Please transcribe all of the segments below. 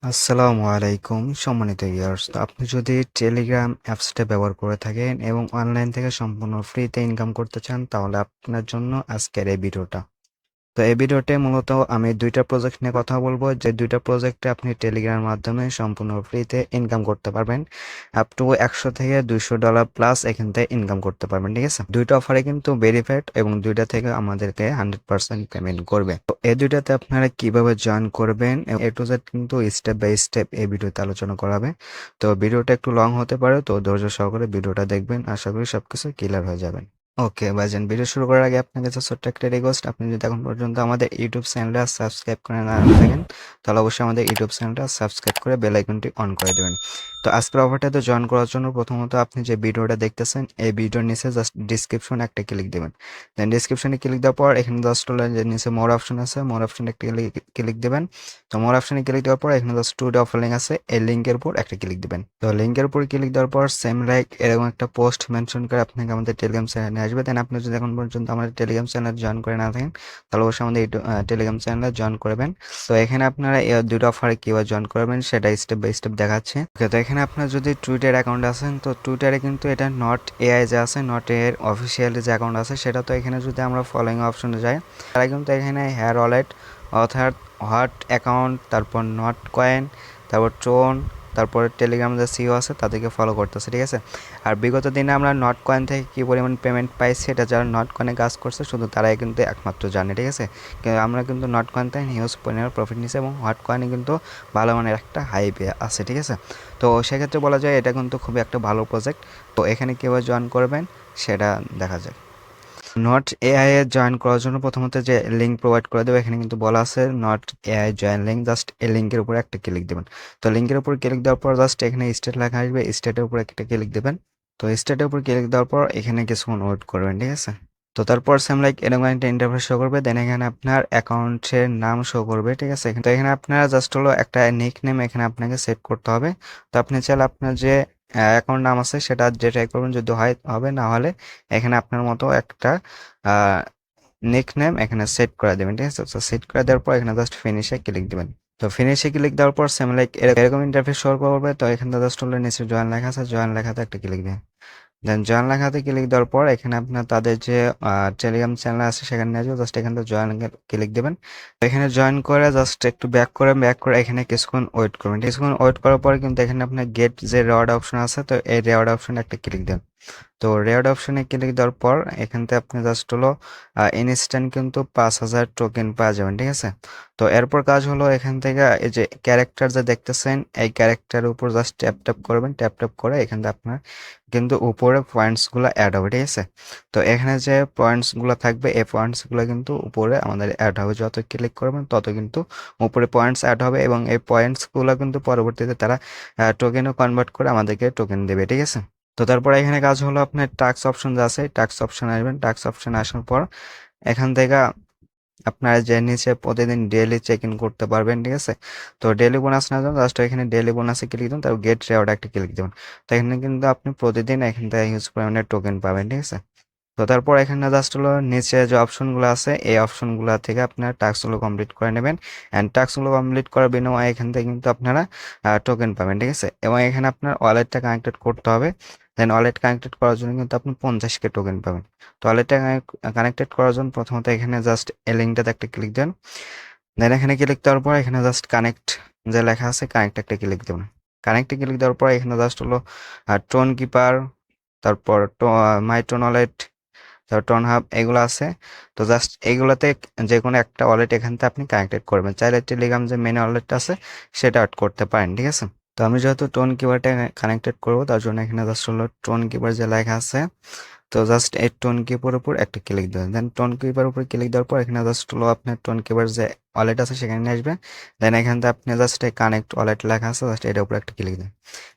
আসসালামু আলাইকুম সম্মানিত ভিউয়ার্স। তো আপনি যদি টেলিগ্রাম অ্যাপসটা ব্যবহার করে থাকেন এবং অনলাইন থেকে সম্পূর্ণ ফ্রিতে ইনকাম করতে চান, তাহলে আপনার জন্য আজকের এই ভিডিওটা। তো এই ভিডিওতে মূলত আমি 2টা প্রজেক্ট নিয়ে কথা বলবো, যে 2টা প্রজেক্টে আপনি টেলিগ্রামের মাধ্যমে সম্পূর্ণ ফ্রিতে ইনকাম করতে পারবেন। আপ টু 100 থেকে $200 প্লাস এখান থেকে ইনকাম করতে পারবেন, ঠিক আছে? 2টা অফারে কিন্তু ভেরিফাইড এবং 2টা থেকে আমাদেরকে 100% পেমেন্ট করবে। তো এই 2টাতে আপনারা কিভাবে জয়েন করবেন এ টু জেড কিন্তু স্টেপ বাই স্টেপ এই ভিডিওতে আলোচনা করা হবে। তো ভিডিওটা একটু লং হতে পারে, তো ধৈর্য সহকারে ভিডিওটা দেখবেন। আশা করি সবকিছু ক্লিয়ার হয়ে যাবেন। ওকে ভাইজান, ভিডিও শুরু করার আগে আপনার কাছে ছোট্ট একটা রিকোয়েস্ট। আপনি যদি এখন পর্যন্ত আমাদের ইউটিউব চ্যানেলটা সাবস্ক্রাইব করে না থাকেন, তাহলে অবশ্যই আমাদের ইউটিউব চ্যানেলটা সাবস্ক্রাইব করে বেল আইকনটি অন করে দেবেন। তো আজকের অফারটাতে জয়েন করার জন্য প্রথমত আপনি যে ভিডিওটা দেখতেছেন, এই ভিডিওর নিচে জাস্ট ডিসক্রিপশন একটা ক্লিক দেবেন। দেন ডিসক্রিপশনে ক্লিক দেওয়ার পর এখানে জাস্ট হলো যে নিচে মোর অপশন আছে, মোর অপশনে একটা ক্লিক দেবেন। তো মোর অপশনে ক্লিক দেওয়ার পর এখানে জাস্ট টু অফার লিঙ্ক আছে, এই লিঙ্কের উপর একটা ক্লিক দিবেন। তো লিঙ্কের উপর ক্লিক দেওয়ার পর সেম লাইক এরকম একটা পোস্ট মেনশন করে আপনাকে আমাদের টেলিগ্রাম চ্যানেলে আসবে। দেন আপনি যদি এখন পর্যন্ত আমাদের টেলিগ্রাম চ্যানেল জয়েন করে না থাকেন, তাহলে অবশ্যই আমাদের টেলিগ্রাম চ্যানেলে জয়েন করবেন। তো এখানে আপনারা এই 2টা অফারে কীভাবে জয়েন করবেন সেটা স্টেপ বাই স্টেপ দেখাচ্ছে। ওকে, তো এখানে আপনার যদি টুইটার অ্যাকাউন্ট আছেন, তো টুইটারে কিন্তু এটা নট এআই যে আছে, নট এর অফিসিয়াল যে অ্যাকাউন্ট আছে সেটা, তো এখানে যদি আমরা ফলোইং অপশনে যাই, তারা কিন্তু এখানে হেয়ার ওয়ালেট, অর্থাৎ হট অ্যাকাউন্ট, তারপর নট কয়েন, তারপর টোন, তারপরে টেলিগ্রাম যে সিও আছে তাদেরকে ফলো করতেছে, ঠিক আছে? আর বিগত দিনে আমরা নট কয়েন থেকে কী পরিমাণ পেমেন্ট পাইছি, এটা যারা নট কয়েনে কাজ করছে শুধু তারাই কিন্তু একমাত্র জানে, ঠিক আছে? আমরা কিন্তু নট কয়েন থেকে হিউজ পরিমাণের প্রফিট নিছি এবং হট কয়েনে কিন্তু ভালো মানের একটা হাইপে আছে, ঠিক আছে? তো সেক্ষেত্রে বলা যায় এটা কিন্তু খুবই একটা ভালো প্রজেক্ট। তো এখানে কীভাবে জয়েন করবেন সেটা দেখা যায়। নট এআই এ জয়েন করার জন্য প্রথমত যে লিঙ্ক প্রোভাইড করে দেবো, এখানে কিন্তু বলা আছে not AI join link, just এই লিঙ্কের উপরে একটা ক্লিক দেবেন। তো লিঙ্কের উপর ক্লিক দেওয়ার পর জাস্ট এখানে স্টেট লেখা আসবে, স্টেটের উপর একটা ক্লিক দেবেন। তো স্টেটের উপর ক্লিক দেওয়ার পর এখানে কিছুক্ষণ ওয়েট করবেন, ঠিক আছে? তো তারপর সেম লাইক এরকম একটা ইন্টারফেস শো করবে। দেন এখানে আপনার অ্যাকাউন্টের নাম শো করবে, ঠিক আছে? তো এখানে আপনারা জাস্ট হলো একটা নিক নেম এখানে আপনাকে সেট করতে হবে। তো আপনি চাইলে আপনার যে অ্যাকাউন্ট নাম আছে সেটা যেটাই করবেন, যদি হয় হবে, না হলে এখানে আপনার মতো একটা নিক নেম এখানে সেট করে দেবেন, ঠিক আছে? তো সেট করে দেওয়ার পর এখানে জাস্ট ফিনিশে ক্লিক দেবেন। তো ফিনিশে ক্লিক দেওয়ার পর সেম লাইক এরকম ইন্টারফেস শো করবে। তো এখানে জাস্ট হলো নিচে জয়েন লেখা আছে, জয়েন লেখাতে একটা ক্লিক দেন। দেন জয়েন লেখাতে ক্লিক দেওয়ার পর এখানে আপনার তাদের যে টেলিগ্রাম চ্যানেল আছে সেখানে নিয়ে আসবে, জাস্ট এখানে জয়েন ক্লিক দেবেন। তো এখানে জয়েন করে জাস্ট একটু ব্যাক করে এখানে কিছুক্ষণ ওয়েট করবেন। কিছুক্ষণ ওয়েট করার পরে কিন্তু এখানে আপনার গেট যে রেওয়ার্ড অপশন আছে, তো এই রেওয়ার্ড অপশনে একটা ক্লিক দেন। তো রেওয়ার্ড অপশনে ক্লিক দেওয়ার পর এখান থেকে আপনি জাস্ট হলো ইনস্ট্যান্ট কিন্তু 5,000 টোকেন পাওয়া যাবেন, ঠিক আছে? তো এরপর কাজ হলো এখান থেকে এই যে ক্যারেক্টার যে দেখতেছেন, এই ক্যারেক্টারের উপর জাস্ট ট্যাপ ট্যাপ করবেন। ট্যাপ ট্যাপ করে এখান থেকে আপনার কিন্তু উপরে পয়েন্টসগুলো অ্যাড হবে, ঠিক আছে? তো এখানে যে পয়েন্টসগুলো থাকবে এই পয়েন্টসগুলো কিন্তু উপরে আমাদের অ্যাড হবে। যত ক্লিক করবেন তত কিন্তু উপরে পয়েন্টস অ্যাড হবে এবং এই পয়েন্টসগুলো কিন্তু পরবর্তীতে তারা টোকেনও কনভার্ট করে আমাদেরকে টোকেন দেবে, ঠিক আছে? তো তারপর এখানে কাজ হলো আপনার টাস্ক অপশন যে আছে, টাস্ক অপশন আসবেন। টাস্ক অপশন আসার পর এখান থেকে আপনারা যে নিচে প্রতিদিন ডেইলি চেক ইন করতে পারবেন, ঠিক আছে? তো ডেইলি বোনাস না দেন, জাস্ট এখানে ডেইলি বোনাসে ক্লিক দেবেন, তারপর গেট রেওয়ার্ড একটা ক্লিক দেবেন। তো এখানে কিন্তু আপনি প্রতিদিন এখান থেকে হিউজ পরিমাণে টোকেন পাবেন, ঠিক আছে? তো তারপর এখানে জাস্ট হলো নিচে যে অপশনগুলো আছে এই অপশনগুলো থেকে আপনার টাস্কগুলো কমপ্লিট করে নেবেন। অ্যান্ড টাস্কগুলো কমপ্লিট করার বিনিময়ে এখান থেকে কিন্তু আপনারা টোকেন পাবেন, ঠিক আছে? এবং এখানে আপনার ওয়ালেটটা কানেক্টেড করতে হবে। দেন ওয়ালেট কানেক্টেড করার জন্য কিন্তু আপনি 50K টোকেন পাবেন। তো ওয়ালেটটা কানেক্টেড করার জন্য প্রথমত এখানে জাস্ট এই লিঙ্কটাতে একটা ক্লিক দেন। দেন এখানে ক্লিক দেওয়ার পর এখানে জাস্ট কানেক্ট যে লেখা আছে, কানেক্ট একটা ক্লিক দেবেন। কানেক্টে ক্লিক দেওয়ার পর এখানে জাস্ট হলো টোন কিপার, তারপর মাই টোন ওয়ালেট, তারপর টোন হাব এগুলো আছে। তো জাস্ট এইগুলোতে যে কোনো একটা ওয়ালেট এখান থেকে আপনি কানেক্টেড করবেন। চাইলে টেলিগ্রাম যে মেন ওয়ালেটটা আছে সেটা অ্যাড করতে পারেন, ঠিক আছে? তো আমি যেহেতু টোন কিপারটা কানেক্টেড করবো, তার জন্য এখানে জাস্ট হলো টোন কিপার যে লেখা আছে, তো জাস্ট এই টোন কিপার উপর একটা ক্লিক দেবেন। দেন টোন কিপার উপর ক্লিক দেওয়ার পর এখানে জাস্ট হলো আপনার টোন কিপার যে ওয়ালেট আছে সেখানে নিয়ে আসবে। দেন এখান থেকে আপনি জাস্ট এই কানেক্ট ওয়ালেট লেখা আছে, জাস্ট এটার উপর একটা ক্লিক দেন।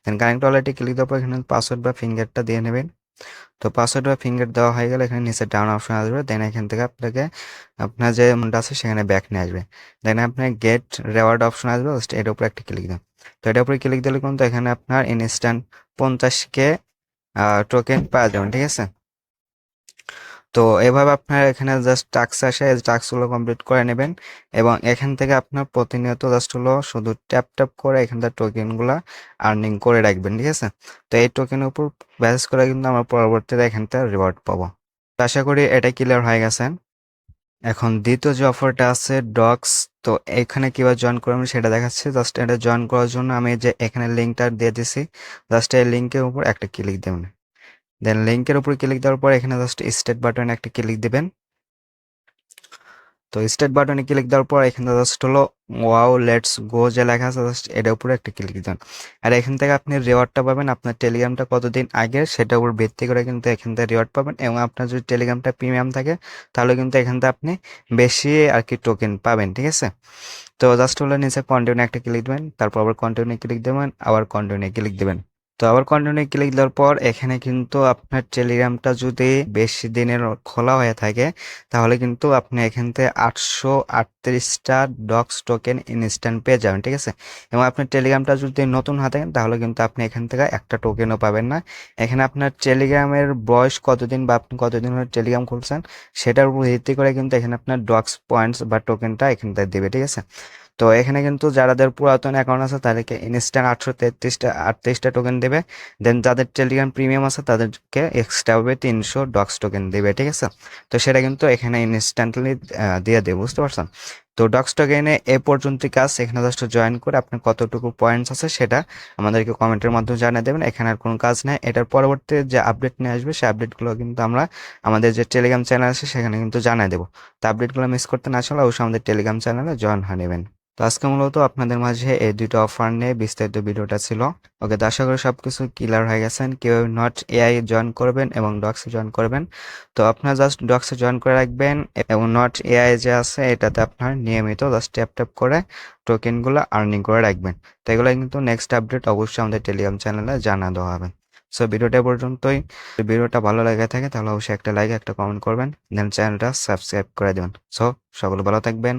দেন কানেক্ট ওয়ালেটে ক্লিক দেওয়ার পর এখানে পাসওয়ার্ড বা ফিঙ্গারটা দিয়ে নেবেন। তো পাসওয়ার্ড বা ফিঙ্গার দেওয়া হয়ে গেলে এখানে নিচে ডাউন অপশন আসবে। দেন এখান থেকে আপনাকে আপনার যে অ্যামাউন্ট আছে সেখানে ব্যাক নিয়ে আসবে। দেন আপনার গেট রেওয়ার্ড অপশন আসবে, জাস্ট এটার উপর একটা ক্লিক দেন। তো এটার উপরে ক্লিক দিলে কিন্তু এখানে আপনার ইনস্ট্যান্ট 50K টোকেন পাওয়া যাবেন, ঠিক আছে? তো এভাবে আপনার এখানে জাস্ট টাস্ক আসে, এই টাস্কগুলো কমপ্লিট করে নেবেন এবং এখান থেকে আপনার প্রতিনিয়ত জাস্ট হলো শুধু ট্যাপ ট্যাপ করে এখানকার টোকেনগুলা আর্নিং করে রাখবেন, ঠিক আছে? তো এই টোকেনের উপর বেস করে কিন্তু আমরা পরবর্তীতে এখান থেকে রিওয়ার্ড পাবো। তো আশা করি এটা ক্লিয়ার হয়ে গেছে। এখন দ্বিতীয় যে অফারটা আছে ডক্স, তো এখানে কিভাবে জয়েন করবেন সেটা দেখাচ্ছি। জাস্ট এটা জয়েন করার জন্য আমি যে এখানে লিঙ্কটা দিয়ে দিছি, জাস্ট এই লিঙ্কের উপর একটা ক্লিক দেবেন। দেন লিঙ্কের উপর ক্লিক দেওয়ার পর এখানে জাস্ট স্টার্ট বাটনে একটা ক্লিক দিবেন। তো স্টার্ট বাটনে ক্লিক দেওয়ার পর এখানে জাস্ট হলো ওয়াও লেটস গো যে লেখা আছে জাস্ট এটার উপরে একটা ক্লিক দেন। আর এখান থেকে আপনি রিওয়ার্ডটা পাবেন আপনার টেলিগ্রামটা কতদিন আগের সেটার উপর ভিত্তি করে কিন্তু এখান থেকে রিওয়ার্ড পাবেন, এবং আপনার যদি টেলিগ্রামটা প্রিমিয়াম থাকে তাহলে কিন্তু এখান থেকে আপনি বেশি আর কি টোকেন পাবেন, ঠিক আছে? তো জাস্ট হলো নিচে কন্টিনিউ একটা ক্লিক দেবেন, তারপর আবার কন্টিনিউ ক্লিক দেবেন, আবার কন্টিনিউ ক্লিক দেবেন। তো আবার কন্টিনিউ ক্লিক দেওয়ার পর এখানে কিন্তু আপনার টেলিগ্রামটা যদি বেশি দিনের খোলা হয়ে থাকে তাহলে কিন্তু আপনি এখান থেকে 838টা ডক্স টোকেন ইনস্ট্যান্ট পেয়ে যাবেন, ঠিক আছে? এবং আপনার টেলিগ্রামটা যদি নতুন হয়ে থাকেন তাহলে কিন্তু আপনি এখান থেকে একটা টোকেনও পাবেন না। এখানে আপনার টেলিগ্রামের বয়স কতদিন বা আপনি কতদিন ধরে টেলিগ্রাম খুলছেন সেটার উপর ভিত্তি করে কিন্তু এখানে আপনার ডক্স পয়েন্টস বা টোকেনটা এখান থেকে দেবে, ঠিক আছে? তো এখানে কিন্তু যাদের পুরাতন অ্যাকাউন্ট আছে তাদেরকে ইনস্ট্যান্ট 838টা টোকেন দেবে। দেন যাদের টেলিগ্রাম প্রিমিয়াম আছে তাদেরকে এক্সট্রা হবে 300 ডক্স টোকেন দেবে, ঠিক আছে? তো সেটা কিন্তু এখানে ইনস্ট্যান্টলি দিয়ে দেবে, বুঝতে পারছেন? তো ডক্স টোকেনে এ পর্যন্তই কাজ। এখানে জাস্ট জয়েন করে আপনার কতটুকু পয়েন্টস আছে সেটা আমাদেরকে কমেন্টের মাধ্যমে জানিয়ে দেবেন। এখানে আর কোনো কাজ নেই। এটার পরবর্তী যে আপডেট নিয়ে আসবে সেই আপডেটগুলো কিন্তু আমরা আমাদের যে টেলিগ্রাম চ্যানেল আছে সেখানে কিন্তু জানিয়ে দেবো। তো আপডেটগুলো মিস করতে না চাইলে অবশ্যই আমাদের টেলিগ্রাম চ্যানেলে জয়েন হয়ে নেবেন। তো আজকে মূলত আপনাদের মাঝে এই দুটো অফার নিয়ে বিস্তারিত ভিডিওটা ছিল। ওকে, তো আশা করি সবকিছু ক্লিয়ার হয়ে গেছেন কিভাবে নট এআই জয়েন করবেন এবং ডক্সে জয়েন করবেন। তো আপনারা জাস্ট ডক্সে জয়েন করে রাখবেন এবং নট এআই যে আছে এটাতে আপনার নিয়মিত জাস্ট ট্যাপ ট্যাপ করে টোকেনগুলো আর্নিং করে রাখবেন। তো এগুলো কিন্তু নেক্সট আপডেট অবশ্যই আমাদের টেলিগ্রাম চ্যানেলে জানা দেওয়া হবে। সো ভিডিওটা পর্যন্তই। যদি ভিডিওটা ভালো লেগে থাকে তাহলে অবশ্যই একটা লাইক একটা কমেন্ট করবেন, দেন চ্যানেলটা সাবস্ক্রাইব করে দেবেন। সো সকলে ভালো থাকবেন।